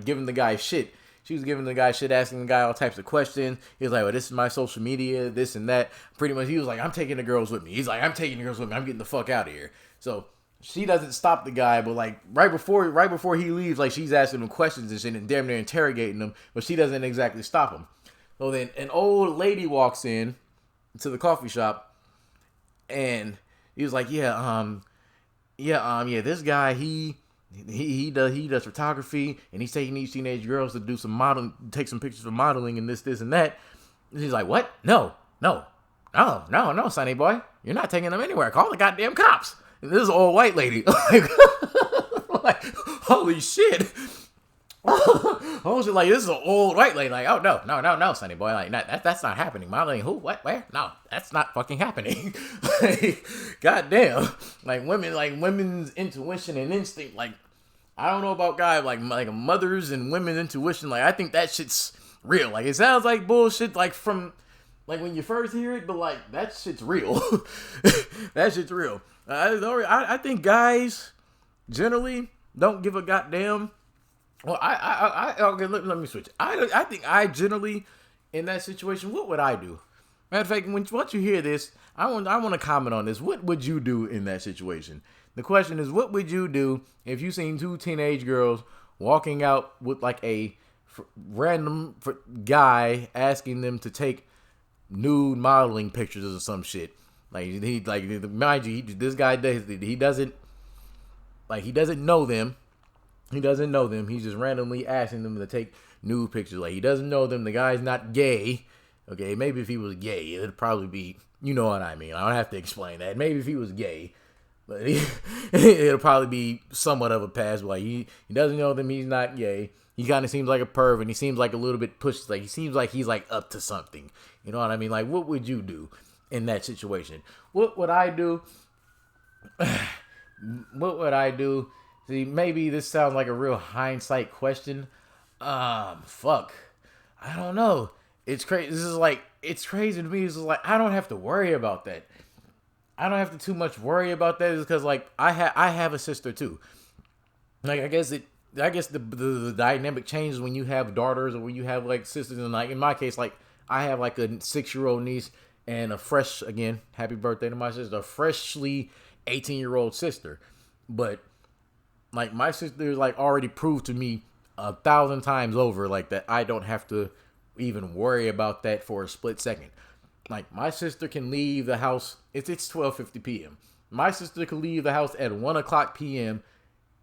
giving the guy shit. She was giving the guy shit, asking the guy all types of questions. He was like, well, this is my social media, this and that. Pretty much, he was like, I'm taking the girls with me. He's like, I'm taking the girls with me. I'm getting the fuck out of here. So she doesn't stop the guy, but like right before he leaves, like she's asking him questions and shit and damn near interrogating him, but she doesn't exactly stop him. So then an old lady walks in to the coffee shop, and he was like, this guy, he does photography, and he's taking these teenage girls to do some modeling, take some pictures for modeling, and this and that. And he's like, what? No, sonny boy, you're not taking them anywhere. Call the goddamn cops. And this is an old white lady. Like, holy shit. I was like, this is an old white lady. Like, oh no, sonny boy. Like, that's not happening. Modeling, who, what, where? No, that's not fucking happening. Like, goddamn. Like women's intuition and instinct. Like, I don't know about guys like mothers and women's intuition. Like, I think that shit's real. Like, it sounds like bullshit. Like from like when you first hear it, but like that shit's real. That shit's real. I think guys generally don't give a goddamn. Well, okay, let me switch. I think I generally, in that situation, what would I do? Matter of fact, once you hear this, I want to comment on this. What would you do in that situation? The question is, what would you do if you seen two teenage girls walking out with like a random guy asking them to take nude modeling pictures or some shit? Mind you, this guy doesn't know them. He doesn't know them. He's just randomly asking them to take nude pictures. Like, he doesn't know them. The guy's not gay. Okay, maybe if he was gay, it'd probably be, you know what I mean. I don't have to explain that. Maybe if he was gay, but it'll probably be somewhat of a pass. Like, he doesn't know them. He's not gay. He kind of seems like a perv, and he seems like a little bit pushy. Like, he seems like he's like up to something. You know what I mean? Like, what would you do in that situation? What would I do? What would I do? See, maybe this sounds like a real hindsight question. Fuck. I don't know. It's crazy. It's crazy to me. It's like, I don't have to worry about that. I don't have to too much worry about that. Is because like I have a sister too. Like I guess the dynamic changes when you have daughters or when you have like sisters. And like in my case, like I have like a 6-year-old niece and happy birthday to my sister, a freshly 18-year-old sister. But like my sister like already proved to me 1,000 times over like that I don't have to even worry about that for a split second. Like my sister can leave the house. It's 12:50 p.m. My sister can leave the house at 1:00 p.m.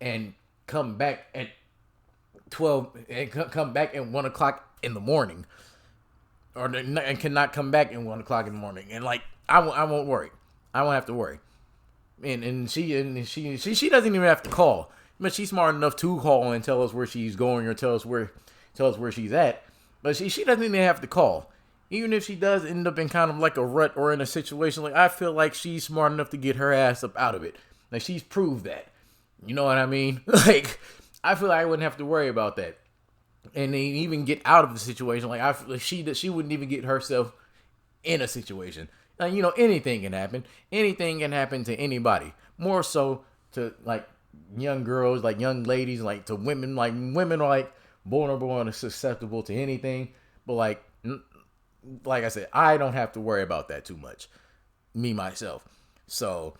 and come back at 1:00 in the morning, and cannot come back at 1:00 in the morning. And like I won't worry. I won't have to worry. And she doesn't even have to call. But she's smart enough to call and tell us where she's going or tell us where she's at. But she doesn't even have to call. Even if she does end up in kind of like a rut or in a situation, like I feel like she's smart enough to get her ass up out of it. Like she's proved that. You know what I mean? Like I feel like I wouldn't have to worry about that. And then even get out of the situation. Like I feel like she wouldn't even get herself in a situation. Like, you know, anything can happen. Anything can happen to anybody. More so to like young girls, like young ladies, like to women. Like women are like vulnerable and susceptible to anything. But like I said, I don't have to worry about that too much. Me, myself. So,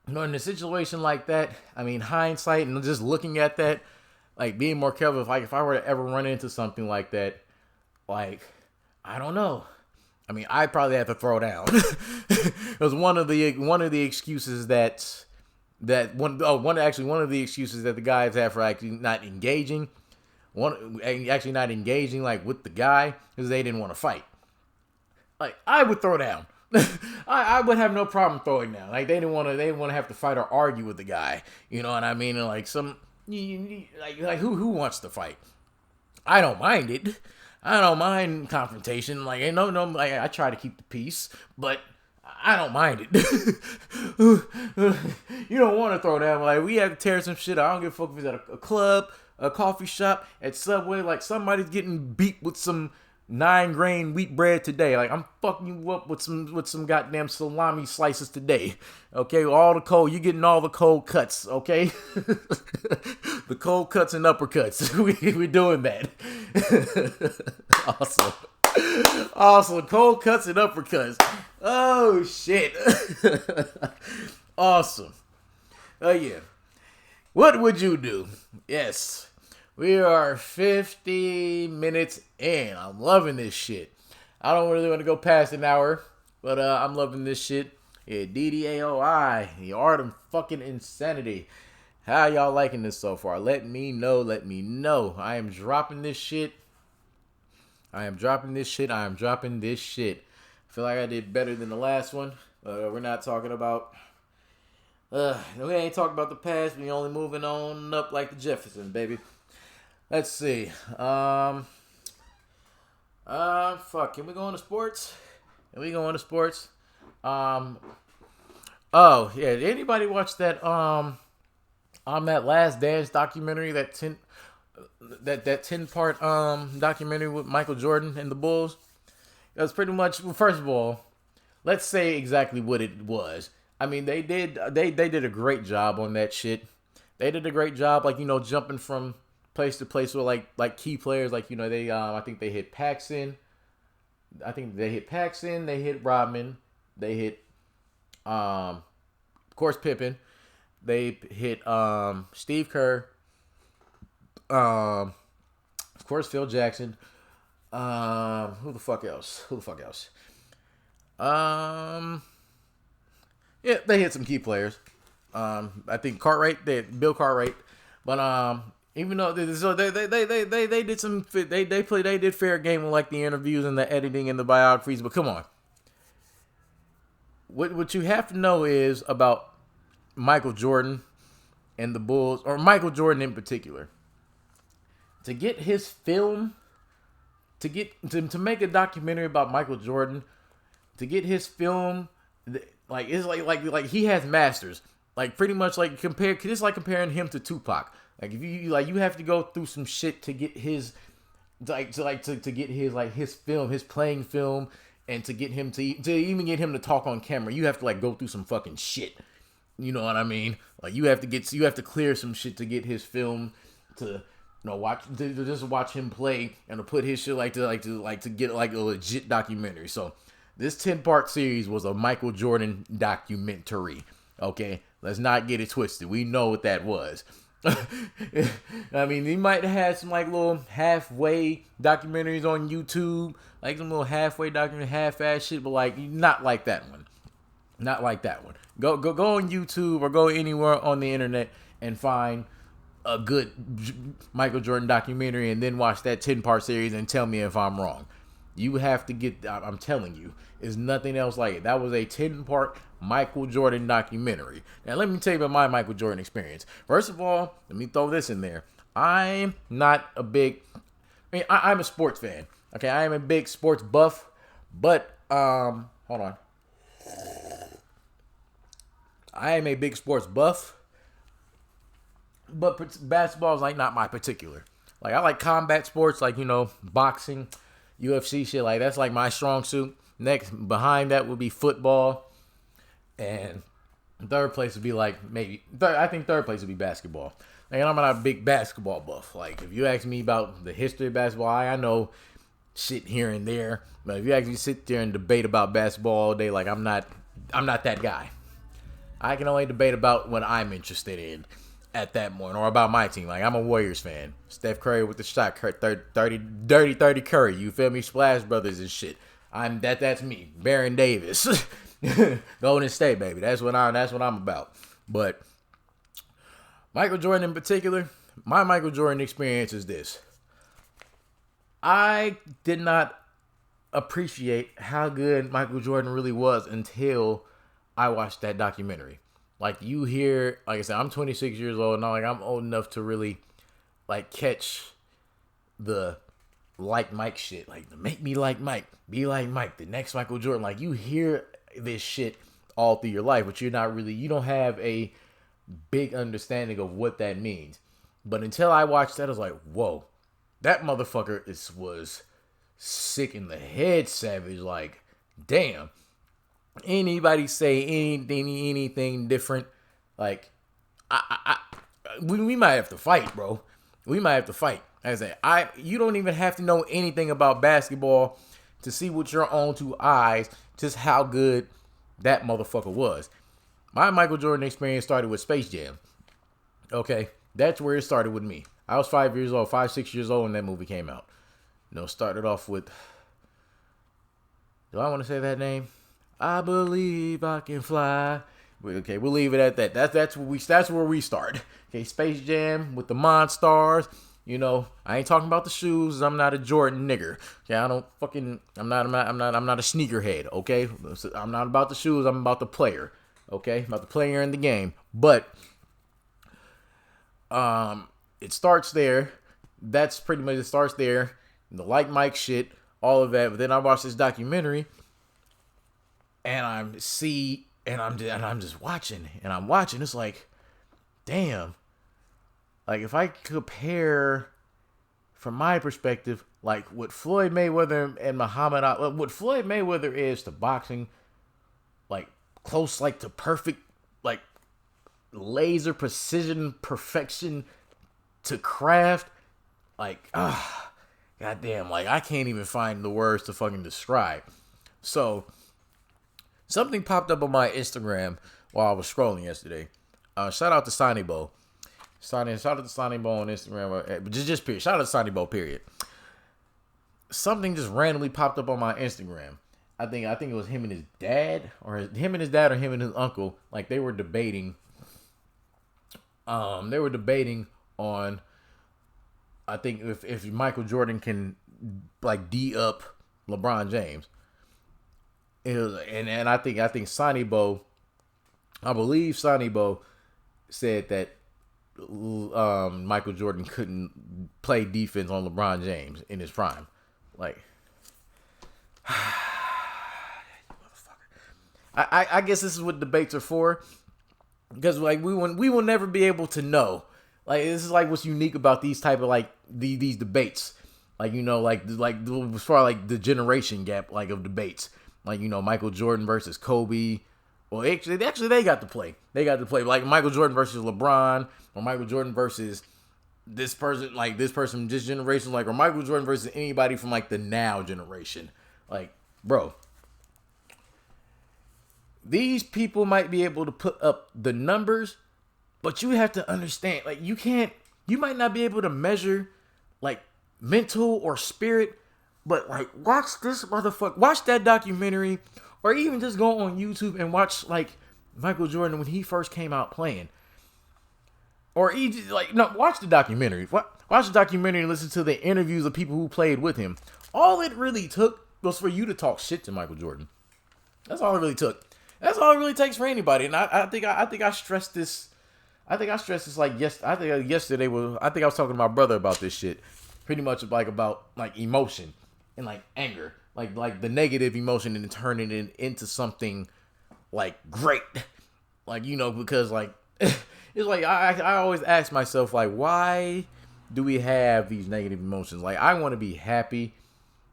you know, in a situation like that, I mean, hindsight and just looking at that, like being more careful. If I were to ever run into something like that, like, I don't know. I mean, I'd probably have to throw down. It was one of the excuses one of the excuses that the guys have for actually not engaging. Not engaging like with the guy because they didn't want to fight. Like I would throw down. I would have no problem throwing down. Like they didn't want to have to fight or argue with the guy. You know what I mean? And like like who wants to fight? I don't mind it. I don't mind confrontation. Like ain't no like I try to keep the peace, but I don't mind it. You don't want to throw down. Like we have to tear some shit. I don't give a fuck if it's at a club, a coffee shop, at Subway. Like somebody's getting beat with some 9-grain wheat bread today. Like I'm fucking you up with some goddamn salami slices today. Okay, all the cold. You getting all the cold cuts. Okay, the cold cuts and uppercuts. We doing that. Awesome, cold cuts and uppercuts. Oh shit. Awesome. Oh yeah. What would you do? Yes. We are 50 minutes in. I'm loving this shit. I don't really want to go past an hour, but I'm loving this shit. Yeah, DDAOI, the art of fucking insanity. How y'all liking this so far? Let me know. Let me know. I am dropping this shit. I am dropping this shit. I feel like I did better than the last one. We're not talking about... we ain't talking about the past. We only moving on up like the Jefferson, baby. Let's see. Fuck. Can we go on to sports? Oh yeah. Did anybody watch that? That Last Dance documentary, that 10-part documentary with Michael Jordan and the Bulls. It was pretty much. Well, first of all, let's say exactly what it was. I mean, they did a great job on that shit. They did a great job, like jumping from place to place with like key players, like they I think they hit Paxson. They hit Rodman, they hit of course Pippen, they hit Steve Kerr, of course Phil Jackson, who the fuck else? Yeah, they hit some key players. I think Cartwright, Bill Cartwright, but even though they did some they did fair game with like the interviews and the editing and the biographies, but come on. What you have to know is about Michael Jordan and the Bulls, or Michael Jordan in particular. To get his film, to make a documentary about Michael Jordan, to get his film, like it's like he has masters. Like pretty much like it's like comparing him to Tupac. Like if you have to go through some shit to get his to get his film, his playing film, and to get him to even get him to talk on camera, you have to like go through some fucking shit. You know what I mean? Like you have to clear some shit to get his film to just watch him play and to put his shit to get like a legit documentary. So this 10-part series was a Michael Jordan documentary. Okay, let's not get it twisted. We know what that was. I mean, he might have had some like little halfway documentaries on YouTube, like some little halfway documentary, half-ass shit, but like not like that one. Not like that one. Go on YouTube or go anywhere on the internet and find a good Michael Jordan documentary and then watch that 10-part series and tell me if I'm wrong. You have to get, I'm telling you, there's nothing else like it. That was a 10-part Michael Jordan documentary. Now, let me tell you about my Michael Jordan experience. First of all, let me throw this in there. I'm not a big, I'm a sports fan. Okay, I am a big sports buff, but, hold on. I am a big sports buff, but basketball is like not my particular. Like I like combat sports, like boxing, UFC shit. Like that's like my strong suit. Next behind that would be football, and third place would be like I think third place would be basketball. Like I'm not a big basketball buff. Like if you ask me about the history of basketball, I know shit here and there. But if you actually sit there and debate about basketball all day, like I'm not that guy. I can only debate about what I'm interested in at that moment, or about my team. Like I'm a Warriors fan. Steph Curry with the shot, 30 Curry. You feel me? Splash Brothers and shit. That's me. Baron Davis. Golden State, baby. That's what I'm about. But Michael Jordan in particular, my Michael Jordan experience is this. I did not appreciate how good Michael Jordan really was until I watched that documentary. Like you hear, like I said, I'm 26 years old now. Like I'm old enough to really like catch the like Mike shit. Like make me like Mike, be like Mike, the next Michael Jordan. Like you hear this shit all through your life, but you don't have a big understanding of what that means. But until I watched that, I was like, whoa, that motherfucker was sick in the head, savage. Like, damn. Anybody say anything different? Like, we might have to fight, bro. We might have to fight. As you don't even have to know anything about basketball to see with your own two eyes just how good that motherfucker was. My Michael Jordan experience started with Space Jam. Okay, that's where it started with me. I was 6 years old when that movie came out. Started off with, do I want to say that name? I believe I can fly. Okay, we'll leave it at that. That's where we start. Okay, Space Jam with the Monstars. I ain't talking about the shoes. I'm not a Jordan nigger. Okay, I'm not a sneakerhead. Okay, I'm not about the shoes. I'm about the player. Okay, about the player in the game. But it starts there. That's pretty much it. Starts there. The like Mike shit, all of that. But then I watched this documentary, and I'm just watching, and I'm watching. It's like, damn. Like if I compare, from my perspective, like what Floyd Mayweather and Muhammad Ali, what Floyd Mayweather is to boxing, like close, like to perfect, like laser precision, perfection to craft, like goddamn, like I can't even find the words to fucking describe. So something popped up on my Instagram while I was scrolling yesterday. Shout out to Sonny Bo. Shout out to Sonny Bo on Instagram. Just period. Shout out to Sonny Bo, period. Something just randomly popped up on my Instagram. I think it was him and his dad, or him and his uncle. Like they were debating. They were debating on, I think if Michael Jordan can like D up LeBron James. It was, and I think Sonny Bo, I believe Sonny Bo said that Michael Jordan couldn't play defense on LeBron James in his prime. Like, I guess this is what debates are for, because like we will never be able to know. Like this is like what's unique about these type of like these debates. Like like as far like the generation gap like of debates. Like Michael Jordan versus Kobe. Well, actually, they got to play. Like Michael Jordan versus LeBron, or Michael Jordan versus this person, this generation, like, or Michael Jordan versus anybody from like the now generation. Like, bro, these people might be able to put up the numbers, but you have to understand, like, you might not be able to measure like mental or spirit, but like watch that documentary. Or even just go on YouTube and watch like Michael Jordan when he first came out playing. Or watch the documentary. Watch the documentary and listen to the interviews of people who played with him. All it really took was for you to talk shit to Michael Jordan. That's all it really took. That's all it really takes for anybody. And I think I stressed this. I think I stressed this like yesterday I think I was talking to my brother about this shit. Pretty much like about like emotion and like anger. Like the negative emotion and turning it into something like great. Like, because like it's like I always ask myself, like, why do we have these negative emotions? Like, I want to be happy.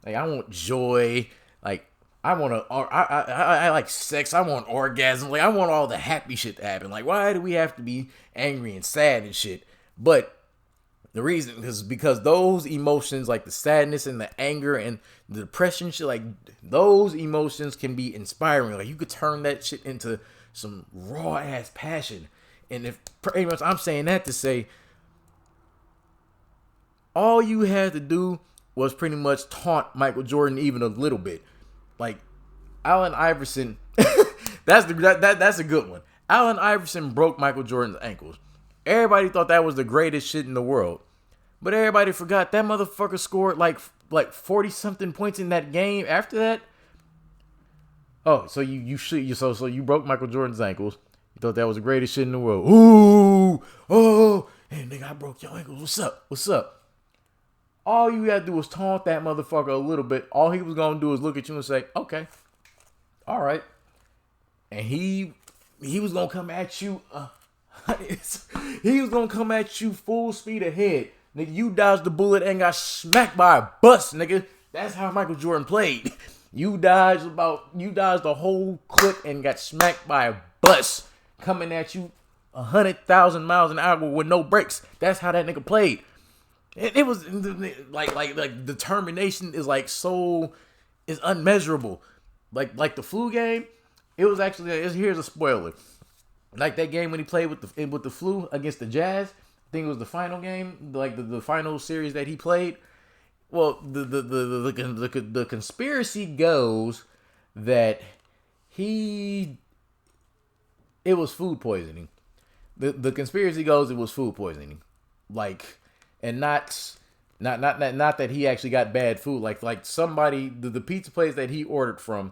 Like, I want joy. Like, I like sex. I want orgasm. Like, I want all the happy shit to happen. Like, why do we have to be angry and sad and shit? But the reason is because those emotions, like the sadness and the anger and the depression shit, like those emotions can be inspiring. Like you could turn that shit into some raw ass passion. And if pretty much I'm saying that to say, all you had to do was pretty much taunt Michael Jordan even a little bit. Like Allen Iverson, that's a good one. Allen Iverson broke Michael Jordan's ankles. Everybody thought that was the greatest shit in the world. But everybody forgot that motherfucker scored like 40 something points in that game. After that, oh, so you broke Michael Jordan's ankles. You thought that was the greatest shit in the world. Ooh, oh, hey nigga, I broke your ankles. What's up? What's up? All you had to do was taunt that motherfucker a little bit. All he was gonna do is look at you and say, okay, all right. And he was gonna come at you. He was gonna come at you full speed ahead. Nigga, you dodged the bullet and got smacked by a bus, nigga. That's how Michael Jordan played. You dodged the whole clip and got smacked by a bus coming at you 100,000 miles an hour with no brakes. That's how that nigga played. It was like determination is like so is unmeasurable. Like the flu game, it was actually here's a spoiler. Like that game when he played with the flu against the Jazz, I think it was the final game, like the final series that he played. Well, the conspiracy goes that it was food poisoning. The conspiracy goes it was food poisoning, like, and not that he actually got bad food. Like somebody the pizza place that he ordered from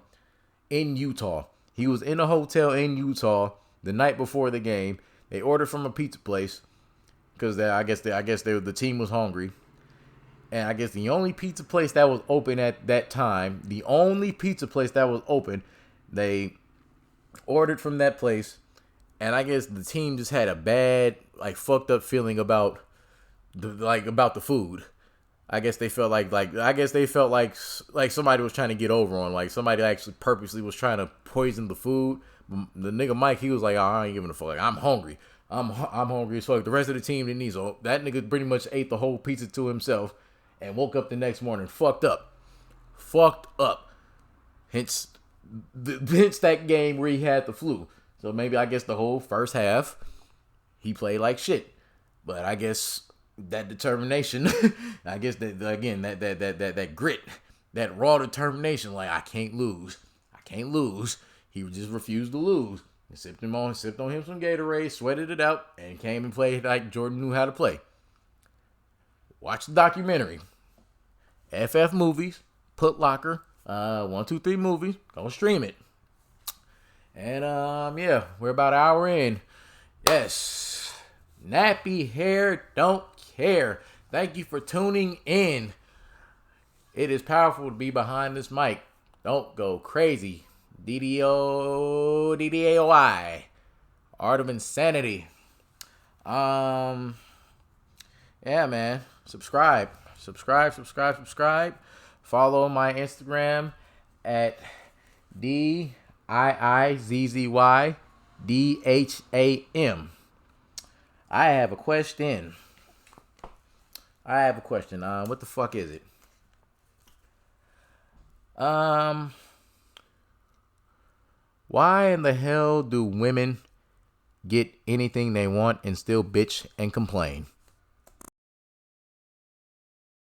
in Utah. He was in a hotel in Utah the night before the game. They ordered from a pizza place because I guess the team was hungry. And I guess the only pizza place that was open at that time, they ordered from that place. And I guess the team just had a bad, like, fucked up feeling about the food. I guess they felt like somebody was trying to get over on, like somebody actually purposely was trying to poison the food. The nigga Mike, he was like, oh, I ain't giving a fuck. Like, I'm hungry. I'm hungry as fuck. The rest of the team didn't eat. So that nigga pretty much ate the whole pizza to himself and woke up the next morning fucked up. Hence that game where he had the flu. So maybe I guess the whole first half he played like shit. But I guess that determination, I guess that again that grit, that raw determination, like I can't lose. He just refused to lose. And sipped on him some Gatorade, sweated it out, and came and played like Jordan knew how to play. Watch the documentary. FF Movies, Put Locker, 1, 2, 3 movies. Go stream it. And yeah, we're about an hour in. Yes. Nappy hair don't care. Thank you for tuning in. It is powerful to be behind this mic. Don't go crazy. DDAOI. Art of Insanity. Yeah, man. Subscribe. Follow my Instagram at DiiZzy DHAM. I have a question. What the fuck is it? Why in the hell do women get anything they want and still bitch and complain?